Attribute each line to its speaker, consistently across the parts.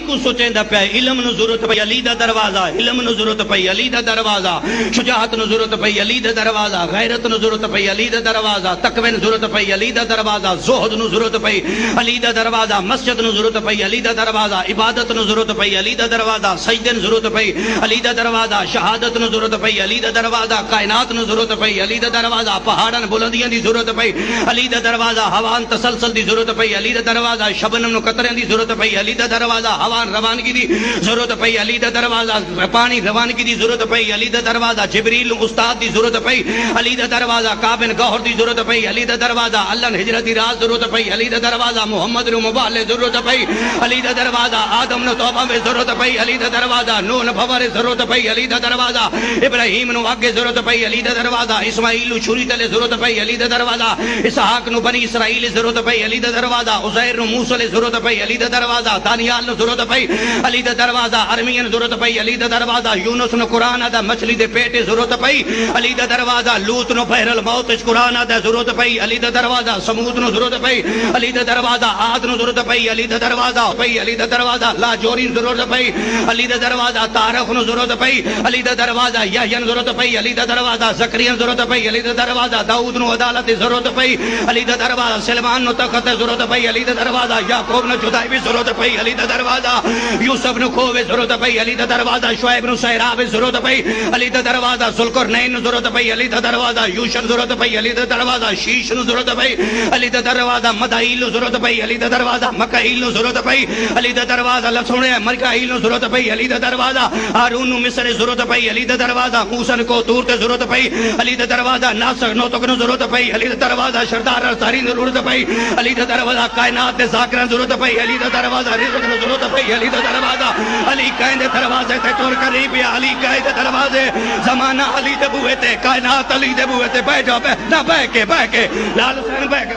Speaker 1: کو سوچیندا پیا علم نو ضرورت پئی علی دا دروازہ علم نو ضرورت پئی علی دا دروازہ شجاعت نو ضرورت پئی علی دا دروازہ غیرت نو ضرورت پئی علی دا دروازہ تقوی نو ضرورت پئی علی دا دروازہ زہد نو ضرورت پئی علی دا دروازہ مسجد نو ضرورت پئی علی دا دروازہ عبادت نو ضرورت پئی علی دا دروازہ سجدے نو ضرورت پئی علی دا دروازہ شہادت نو ضرورت پئی علی دا دروازہ کائنات نو ضرورت پئی علی دا دروازہ پہاڑن بلندیاں دی ضرورت پئی علی دا دروازہ ہوان تسلسل دی ضرورت پئی علی دا دروازہ شبنم نو قطرے دی ضرورت پئی علی دا دروازہ ہوان روانگی دی ضرورت پئی علی دا دروازہ پانی روانگی دی ضرورت پئی علی دا دروازہ جبریل استاد دی ضرورت پئی علی دا دروازہ کابن گوہر دی ضرورت پئی علی دا دروازہ اللہ ہجرت دی راز ضرورت پئی علی دا دروازہ محمد نو مبالے ضرورت پئی علی دا دروازہ آدم نو توبہ میں ضرورت پئی علی دا دروازہ نوح نو بھور ضرورت پئی علی دا دروازہ ابراہیم نو آگے ضرورت پئی علی دا دروازہ اسماعیل نو چھری تلے ضرورت پئی علی دا دروازہ اسحاق نو بنی اسرائیل ضرورت پئی علی دا دروازہ عزیر نو موسی ضرورت پئی علی دا دروازہ دانیال نو ضرورت پئی علی دا دروازہ ارمین ضرورت پئی علی دا دروازہ یونس نو قرآن دا مچھلی دے پیٹے ضرورت پئی علی دا دروازہ لوط نو بحر الموت قرآن دا ضرورت پئی علی دا دروازہ سمود نو ضرورت پئی علی دا دروازہ عاد نو ضرورت پئی علی دا دروازہ پئی علی دا دروازہ لا جوری ضرورت پئی علی دا دروازہ طارق نو ضرورت پئی علی دا دروازہ یحییٰ ضرورت پئی علی دا دروازہ زکریا ضرورت پئی علی دا دروازہ داؤد نو عدالت ضرورت پئی علی دا دروازہ سلیمان نو تخت ضرورت پئی علی دا دروازہ یعقوب نو جدائی بھی ضرورت پئی علی دا دروازہ یوسف نو کھوے ضرورت پئی علی دا دروازہ شعیب نو سہراب ضرورت پئی علی دا دروازہ ذوالقرنین نو ضرورت پئی علی دا دروازہ یوشن ضرورت پئی علی دا دروازہ شیش نو ضرورت پئی علی دا دروازہ مدائیل نو ضرورت پئی علی دا دروازہ مکائیل نو ضرورت پئی علی دا دروازہ لسونے مرکائیل نو ضرورت پئی علی دا دروازہ ہارون نو مصر ضرورت پئی علی دا دروازہ موسیٰ کو طور تے ضرورت پئی علی دا دروازہ ناسخ نوتک نو ضرورت پئی علی دا دروازہ شردار ارساری نو ضرورت پئی علی دا دروازہ کائنات دے ذاکران ضرورت پئی علی دا دروازہ رزق نو ضرورت پئی علی دا دروازہ علی کائن دے دروازے تے ٹور قریب یا علی کائن دے دروازے زمانہ علی دے بوئے تے کائنات علی دے بوئے تے بہ جا نہ بہ کے لال حسین بہ کے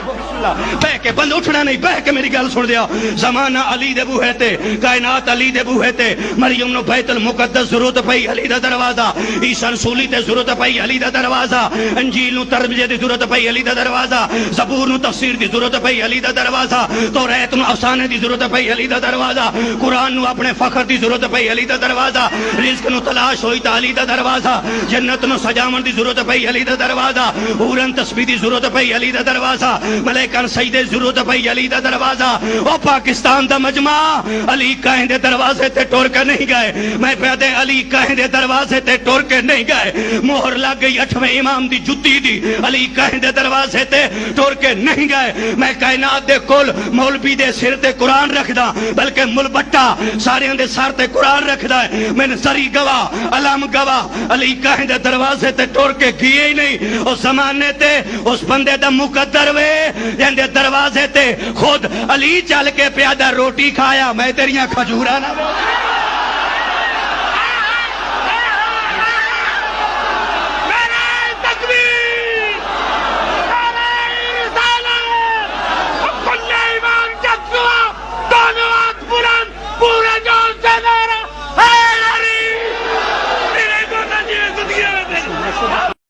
Speaker 1: بہ کے بند اٹھنا نہیں بہ کے میری گل سن دیا زمانہ علی دے بوئے تے کائنات علی دے بوئے تے مریم نو بیت المقدس ضرورت پئی علی دا دروازہ عیسیٰ رسولی تے ضرورت پئی علی دا دروازہ انجیل نو ترجمے دی ضرورت پئی علی دا دروازہ زبور نو تفسیر دی ضرورت پئی علی دا دروازہ توریت نو افسانے دی ضرورت پئی علی دا دروازہ قرآن نو اپنے فخر دی ضرورت پئی علی دا دروازہ رزق نو تلاش ہوئی تا علی دا دروازہ جنت نو سجاون دی ضرورت پئی علی دا دروازہ حورن تسبیح دی ضرورت پئی علی دا دروازہ ملائکہ سجدے ضرورت پئی علی دا دروازہ او پاکستان دا مجمع علی کہیں دے دروازے تے ٹور کے نہیں گئے میں پیادے علی کہیں دے دروازے تے ٹور کے نہیں گئے مہر لگ گئی 8ویں امام دی جتی دی علی کہیں دے دروازے تے ٹور کے نہیں گئے میں کائنات دے کل مولوی دے سر تے قرآن رکھ دا بلکہ ملبٹا سارے دے سر تے قرآن رکھ دا میں نظری گواہ علم گواہ علی کہیں دے دروازے تے ٹور کے گئے ہی نہیں اس زمانے تے اس بندے دا مقدر وے جن دے دروازے تے خود علی چل کے پیادہ روٹی کھایا میں تیریاں کھجوراں نہ